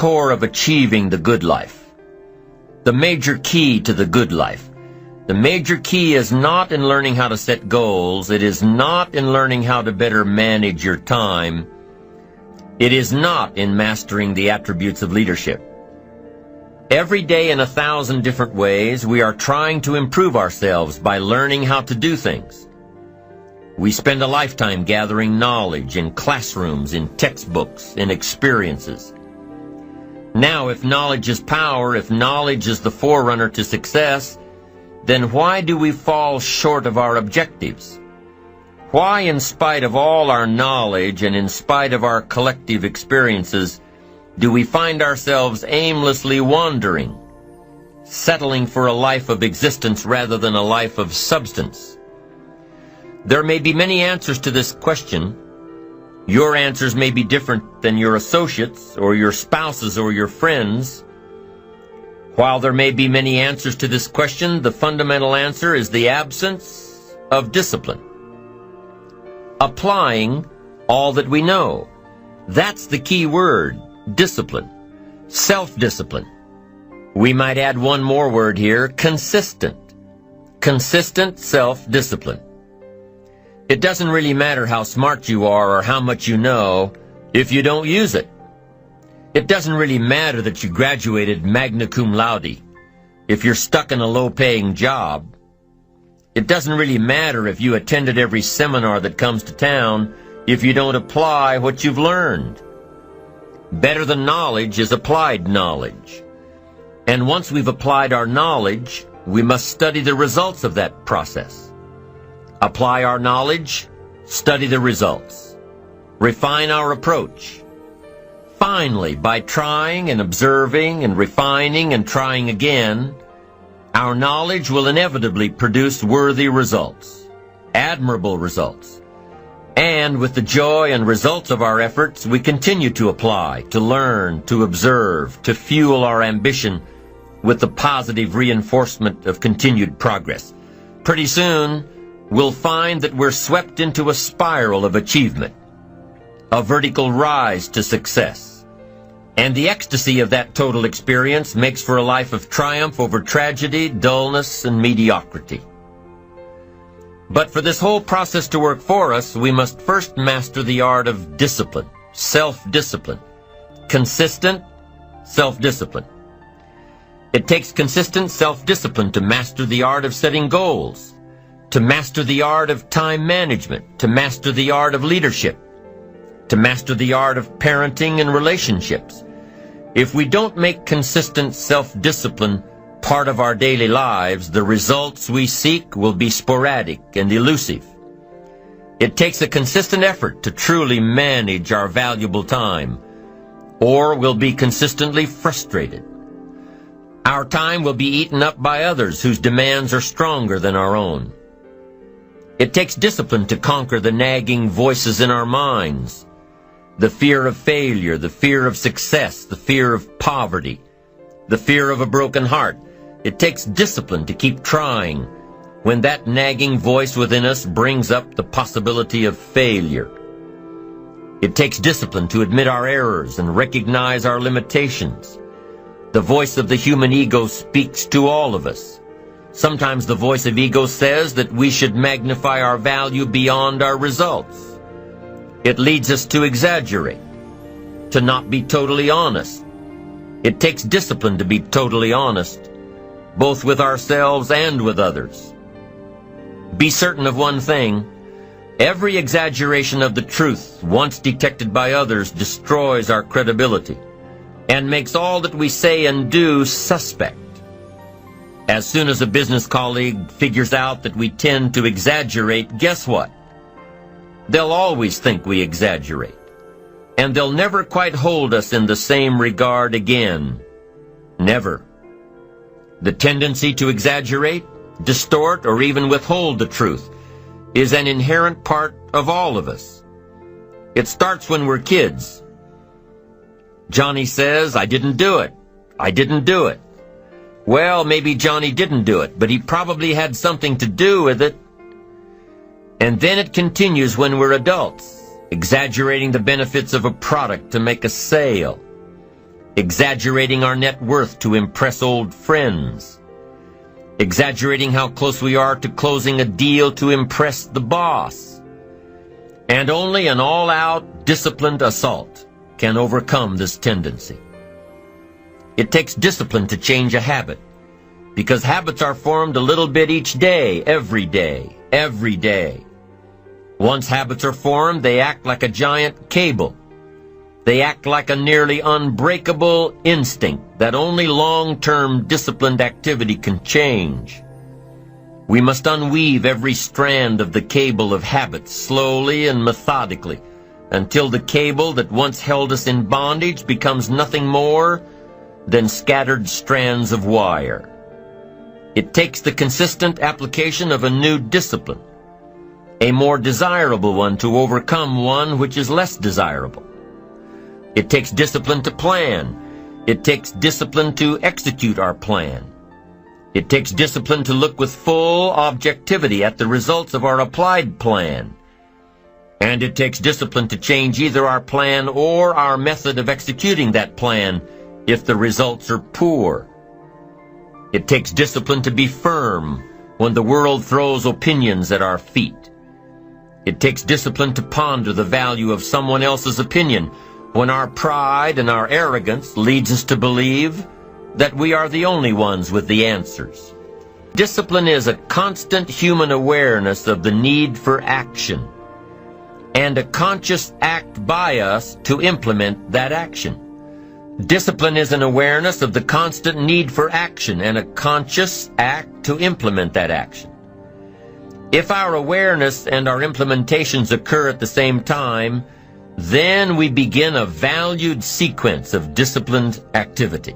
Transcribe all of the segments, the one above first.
core of achieving the good life. The major key to the good life. The major key is not in learning how to set goals. It is not in learning how to better manage your time. It is not in mastering the attributes of leadership. Every day in 1,000 different ways, we are trying to improve ourselves by learning how to do things. We spend a lifetime gathering knowledge in classrooms, in textbooks, in experiences. Now, if knowledge is power, if knowledge is the forerunner to success, then why do we fall short of our objectives? Why, in spite of all our knowledge and in spite of our collective experiences, do we find ourselves aimlessly wandering, settling for a life of existence rather than a life of substance? There may be many answers to this question. Your answers may be different than your associates or your spouses or your friends. While there may be many answers to this question, the fundamental answer is the absence of discipline. Applying all that we know. That's the key word, discipline. Self-discipline. We might add one more word here, consistent. Consistent self-discipline. It doesn't really matter how smart you are or how much you know if you don't use it. It doesn't really matter that you graduated magna cum laude if you're stuck in a low-paying job. It doesn't really matter if you attended every seminar that comes to town if you don't apply what you've learned. Better than knowledge is applied knowledge. And once we've applied our knowledge, we must study the results of that process. Apply our knowledge, study the results. Refine our approach. Finally, by trying and observing and refining and trying again, our knowledge will inevitably produce worthy results, admirable results. And with the joy and results of our efforts, we continue to apply, to learn, to observe, to fuel our ambition with the positive reinforcement of continued progress. Pretty soon, we'll find that we're swept into a spiral of achievement, a vertical rise to success. And the ecstasy of that total experience makes for a life of triumph over tragedy, dullness, and mediocrity. But for this whole process to work for us, we must first master the art of discipline, self-discipline, consistent self-discipline. It takes consistent self-discipline to master the art of setting goals, to master the art of time management, to master the art of leadership, to master the art of parenting and relationships. If we don't make consistent self-discipline part of our daily lives, the results we seek will be sporadic and elusive. It takes a consistent effort to truly manage our valuable time, or we'll be consistently frustrated. Our time will be eaten up by others whose demands are stronger than our own. It takes discipline to conquer the nagging voices in our minds, the fear of failure, the fear of success, the fear of poverty, the fear of a broken heart. It takes discipline to keep trying when that nagging voice within us brings up the possibility of failure. It takes discipline to admit our errors and recognize our limitations. The voice of the human ego speaks to all of us. Sometimes the voice of ego says that we should magnify our value beyond our results. It leads us to exaggerate, to not be totally honest. It takes discipline to be totally honest, both with ourselves and with others. Be certain of one thing: every exaggeration of the truth, once detected by others, destroys our credibility and makes all that we say and do suspect. As soon as a business colleague figures out that we tend to exaggerate, guess what? They'll always think we exaggerate, and they'll never quite hold us in the same regard again. Never. The tendency to exaggerate, distort, or even withhold the truth is an inherent part of all of us. It starts when we're kids. Johnny says, "I didn't do it. I didn't do it." Well, maybe Johnny didn't do it, but he probably had something to do with it. And then it continues when we're adults, exaggerating the benefits of a product to make a sale. exaggerating our net worth to impress old friends, exaggerating how close we are to closing a deal to impress the boss. And only an all-out, disciplined assault can overcome this tendency. It takes discipline to change a habit, because habits are formed a little bit each day, every day, every day. Once habits are formed, they act like a giant cable. They act like a nearly unbreakable instinct that only long-term disciplined activity can change. We must unweave every strand of the cable of habits slowly and methodically until the cable that once held us in bondage becomes nothing more than scattered strands of wire. It takes the consistent application of a new discipline, a more desirable one, to overcome one which is less desirable. It takes discipline to plan. It takes discipline to execute our plan. It takes discipline to look with full objectivity at the results of our applied plan. And it takes discipline to change either our plan or our method of executing that plan if the results are poor. It takes discipline to be firm when the world throws opinions at our feet. It takes discipline to ponder the value of someone else's opinion when our pride and our arrogance leads us to believe that we are the only ones with the answers. Discipline is a constant human awareness of the need for action and a conscious act by us to implement that action. Discipline is an awareness of the constant need for action and a conscious act to implement that action. If our awareness and our implementations occur at the same time, then we begin a valued sequence of disciplined activity.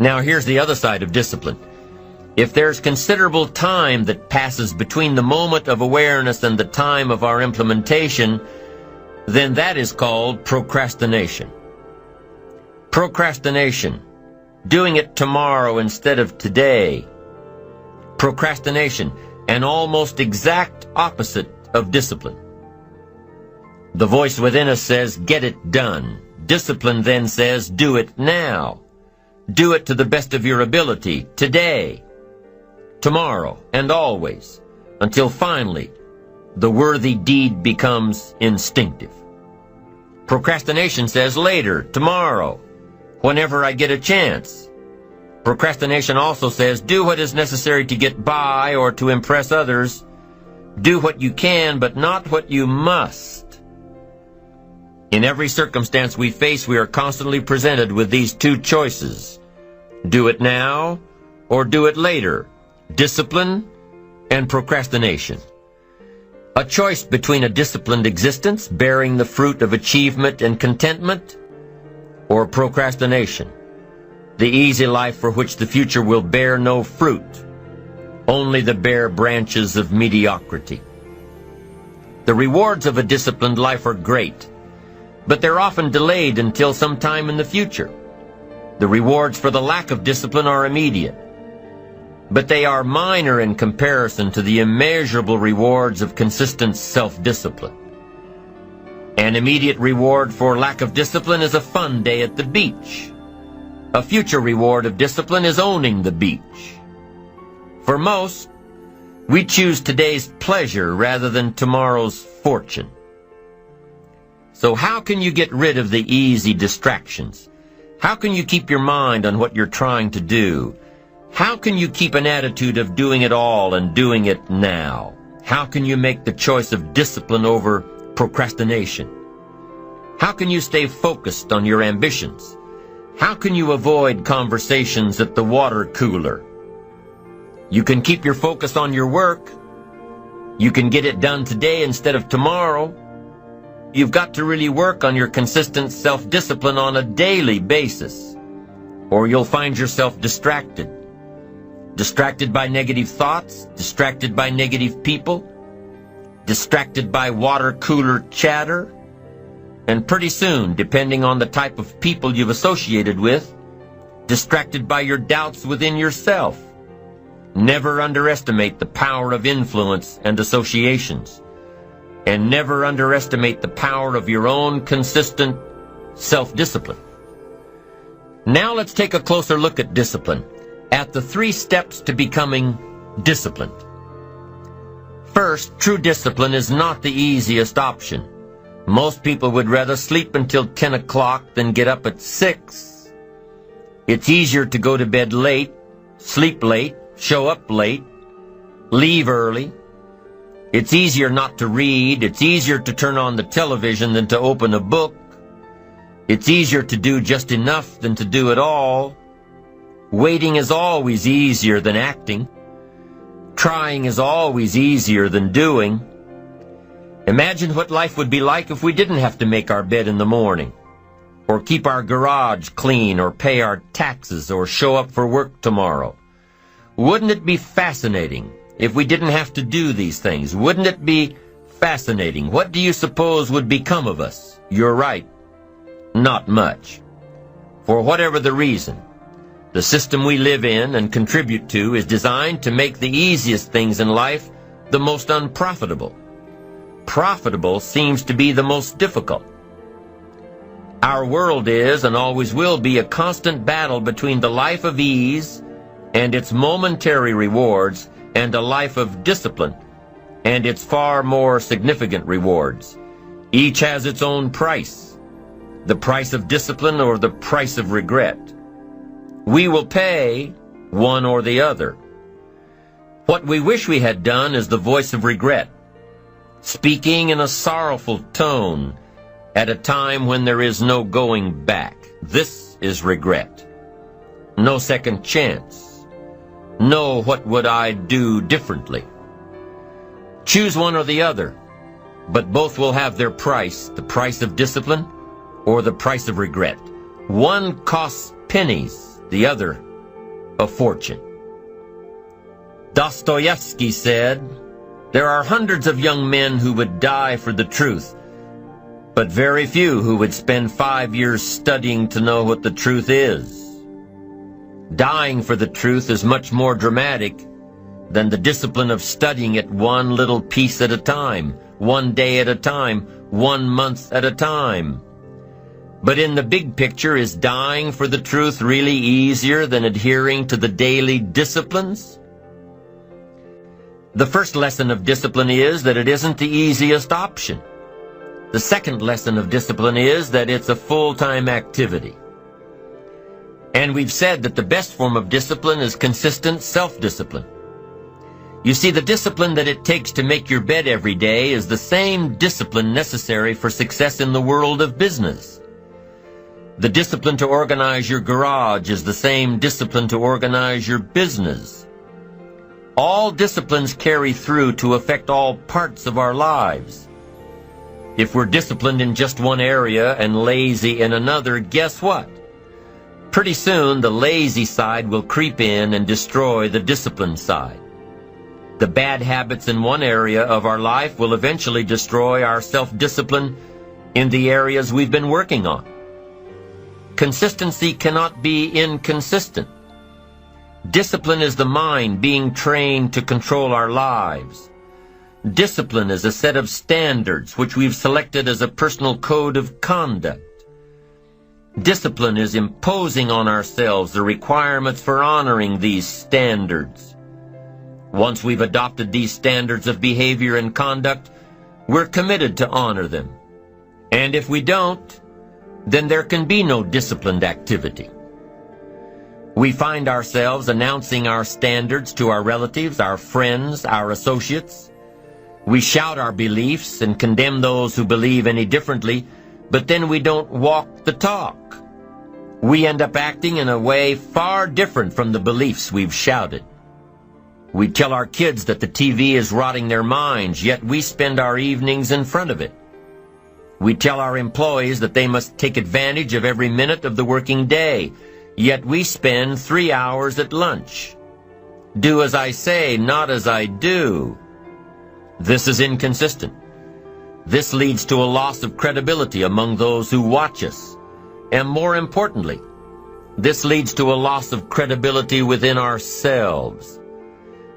Now here's the other side of discipline. If there's considerable time that passes between the moment of awareness and the time of our implementation, then that is called procrastination. Procrastination, doing it tomorrow instead of today. Procrastination, an almost exact opposite of discipline. The voice within us says, get it done. Discipline then says, do it now. Do it to the best of your ability, today, tomorrow, and always, until finally the worthy deed becomes instinctive. Procrastination says later, tomorrow, whenever I get a chance. Procrastination also says, do what is necessary to get by or to impress others. Do what you can, but not what you must. In every circumstance we face, we are constantly presented with these two choices. Do it now or do it later. Discipline and procrastination. A choice between a disciplined existence, bearing the fruit of achievement and contentment, or procrastination, the easy life for which the future will bear no fruit, only the bare branches of mediocrity. The rewards of a disciplined life are great, but they're often delayed until some time in the future. The rewards for the lack of discipline are immediate, but they are minor in comparison to the immeasurable rewards of consistent self-discipline. An immediate reward for lack of discipline is a fun day at the beach. A future reward of discipline is owning the beach. For most, we choose today's pleasure rather than tomorrow's fortune. So how can you get rid of the easy distractions? How can you keep your mind on what you're trying to do? How can you keep an attitude of doing it all and doing it now? How can you make the choice of discipline over procrastination? How can you stay focused on your ambitions? How can you avoid conversations at the water cooler? You can keep your focus on your work. You can get it done today instead of tomorrow. You've got to really work on your consistent self-discipline on a daily basis, or you'll find yourself distracted. Distracted by negative thoughts, distracted by negative people, distracted by water cooler chatter, and pretty soon, depending on the type of people you've associated with, distracted by your doubts within yourself. Never underestimate the power of influence and associations. And never underestimate the power of your own consistent self-discipline. Now let's take a closer look at discipline, at the 3 steps to becoming disciplined. First, true discipline is not the easiest option. Most people would rather sleep until 10 o'clock than get up at 6. It's easier to go to bed late, sleep late, show up late, leave early. It's easier not to read. It's easier to turn on the television than to open a book. It's easier to do just enough than to do it all. Waiting is always easier than acting. Trying is always easier than doing. Imagine what life would be like if we didn't have to make our bed in the morning, or keep our garage clean, or pay our taxes, or show up for work tomorrow. Wouldn't it be fascinating if we didn't have to do these things? Wouldn't it be fascinating? What do you suppose would become of us? You're right. Not much. For whatever the reason, the system we live in and contribute to is designed to make the easiest things in life the most unprofitable. Profitable seems to be the most difficult. Our world is and always will be a constant battle between the life of ease and its momentary rewards and a life of discipline and its far more significant rewards. Each has its own price, the price of discipline or the price of regret. We will pay one or the other. What we wish we had done is the voice of regret, speaking in a sorrowful tone at a time when there is no going back. This is regret. No second chance. No, what would I do differently? Choose one or the other, but both will have their price, the price of discipline or the price of regret. One costs pennies, the other a fortune. Dostoevsky said, "There are hundreds of young men who would die for the truth, but very few who would spend 5 years studying to know what the truth is." Dying for the truth is much more dramatic than the discipline of studying it one little piece at a time, one day at a time, 1 month at a time. But in the big picture, is dying for the truth really easier than adhering to the daily disciplines? The first lesson of discipline is that it isn't the easiest option. The second lesson of discipline is that it's a full-time activity. And we've said that the best form of discipline is consistent self-discipline. You see, the discipline that it takes to make your bed every day is the same discipline necessary for success in the world of business. The discipline to organize your garage is the same discipline to organize your business. All disciplines carry through to affect all parts of our lives. If we're disciplined in just one area and lazy in another, guess what? Pretty soon the lazy side will creep in and destroy the disciplined side. The bad habits in one area of our life will eventually destroy our self-discipline in the areas we've been working on. Consistency cannot be inconsistent. Discipline is the mind being trained to control our lives. Discipline is a set of standards which we've selected as a personal code of conduct. Discipline is imposing on ourselves the requirements for honoring these standards. Once we've adopted these standards of behavior and conduct, we're committed to honor them. And if we don't, then there can be no disciplined activity. We find ourselves announcing our standards to our relatives, our friends, our associates. We shout our beliefs and condemn those who believe any differently, but then we don't walk the talk. We end up acting in a way far different from the beliefs we've shouted. We tell our kids that the TV is rotting their minds, yet we spend our evenings in front of it. We tell our employees that they must take advantage of every minute of the working day, yet we spend 3 hours at lunch. Do as I say, not as I do. This is inconsistent. This leads to a loss of credibility among those who watch us. And more importantly, this leads to a loss of credibility within ourselves.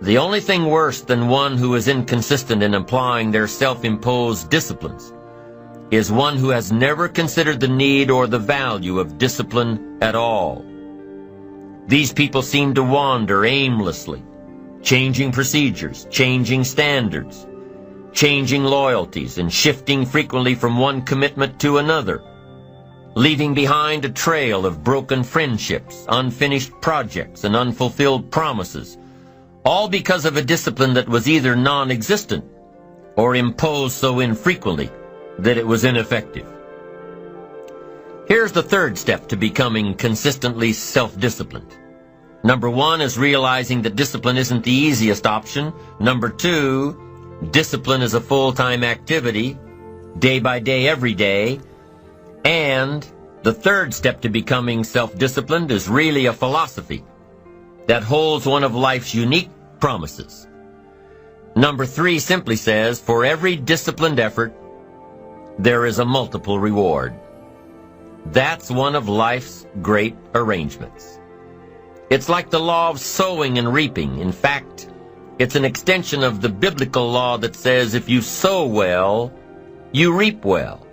The only thing worse than one who is inconsistent in applying their self-imposed disciplines is one who has never considered the need or the value of discipline at all. These people seem to wander aimlessly, changing procedures, changing standards, changing loyalties, and shifting frequently from one commitment to another, leaving behind a trail of broken friendships, unfinished projects, and unfulfilled promises, all because of a discipline that was either non-existent or imposed so infrequently that it was ineffective. Here's the third step to becoming consistently self-disciplined. Number one is realizing that discipline isn't the easiest option. Number two, discipline is a full-time activity, day by day, every day. And the third step to becoming self-disciplined is really a philosophy that holds one of life's unique promises. Number three simply says, for every disciplined effort, there is a multiple reward. That's one of life's great arrangements. It's like the law of sowing and reaping. In fact, it's an extension of the biblical law that says if you sow well, you reap well.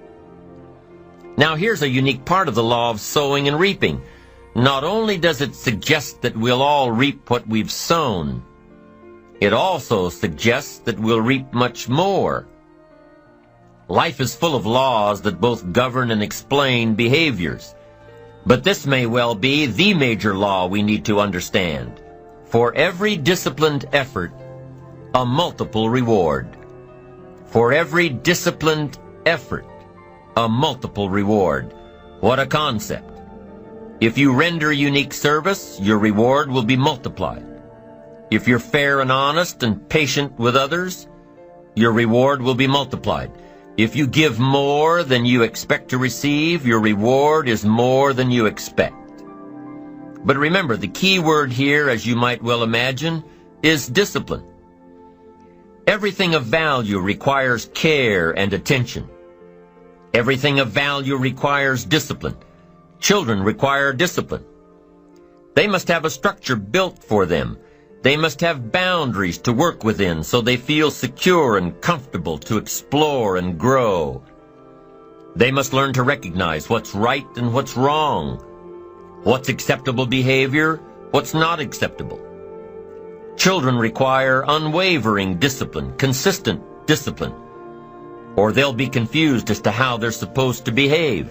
Now here's a unique part of the law of sowing and reaping. Not only does it suggest that we'll all reap what we've sown, it also suggests that we'll reap much more. Life is full of laws that both govern and explain behaviors. But this may well be the major law we need to understand. For every disciplined effort, a multiple reward. For every disciplined effort, a multiple reward. What a concept. If you render unique service, your reward will be multiplied. If you're fair and honest and patient with others, your reward will be multiplied. If you give more than you expect to receive, your reward is more than you expect. But remember, the key word here, as you might well imagine, is discipline. Everything of value requires care and attention. Everything of value requires discipline. Children require discipline. They must have a structure built for them. They must have boundaries to work within so they feel secure and comfortable to explore and grow. They must learn to recognize what's right and what's wrong, what's acceptable behavior, what's not acceptable. Children require unwavering discipline, consistent discipline, or they'll be confused as to how they're supposed to behave.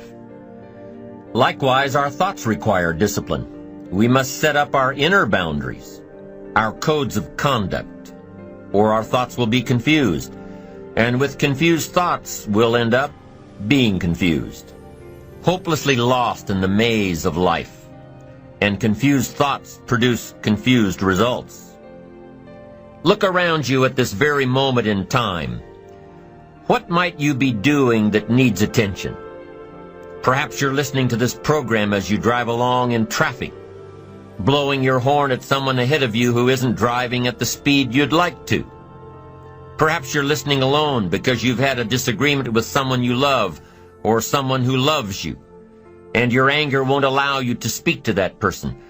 Likewise, our thoughts require discipline. We must set up our inner boundaries, our codes of conduct, or our thoughts will be confused. And with confused thoughts, we'll end up being confused, hopelessly lost in the maze of life. And confused thoughts produce confused results. Look around you at this very moment in time. What might you be doing that needs attention? Perhaps you're listening to this program as you drive along in traffic, blowing your horn at someone ahead of you who isn't driving at the speed you'd like to. Perhaps you're listening alone because you've had a disagreement with someone you love or someone who loves you, and your anger won't allow you to speak to that person.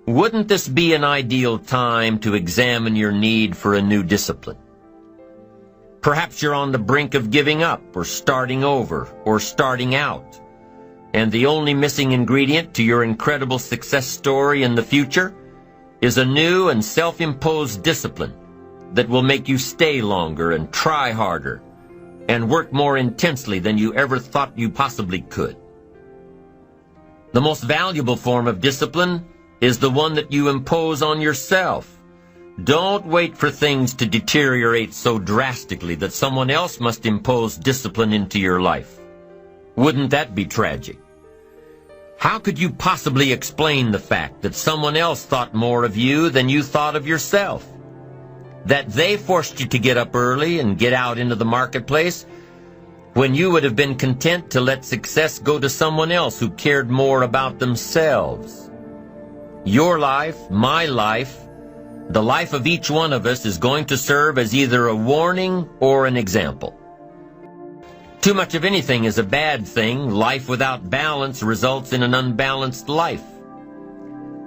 Wouldn't this be an ideal time to examine your need for a new discipline? Perhaps you're on the brink of giving up or starting over or starting out, and the only missing ingredient to your incredible success story in the future is a new and self-imposed discipline that will make you stay longer and try harder and work more intensely than you ever thought you possibly could. The most valuable form of discipline is the one that you impose on yourself. Don't wait for things to deteriorate so drastically that someone else must impose discipline into your life. Wouldn't that be tragic? How could you possibly explain the fact that someone else thought more of you than you thought of yourself? That they forced you to get up early and get out into the marketplace when you would have been content to let success go to someone else who cared more about themselves? Your life, my life, the life of each one of us is going to serve as either a warning or an example. Too much of anything is a bad thing. Life without balance results in an unbalanced life.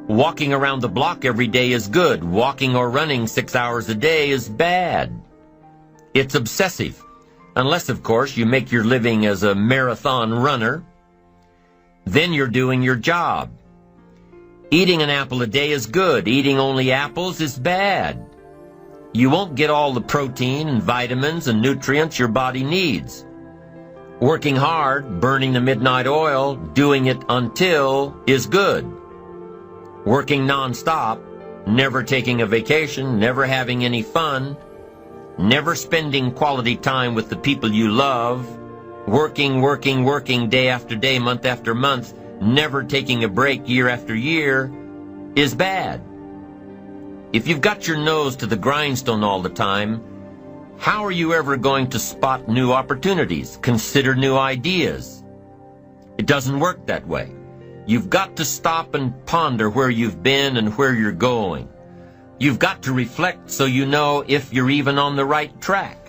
Walking around the block every day is good. Walking or running 6 hours a day is bad. It's obsessive. Unless, of course, you make your living as a marathon runner. Then you're doing your job. Eating an apple a day is good. Eating only apples is bad. You won't get all the protein and vitamins and nutrients your body needs. Working hard, burning the midnight oil, doing it until is good. Working nonstop, never taking a vacation, never having any fun, never spending quality time with the people you love, working day after day, month after month, never taking a break year after year, is bad. If you've got your nose to the grindstone all the time, how are you ever going to spot new opportunities, consider new ideas? It doesn't work that way. You've got to stop and ponder where you've been and where you're going. You've got to reflect so you know if you're even on the right track.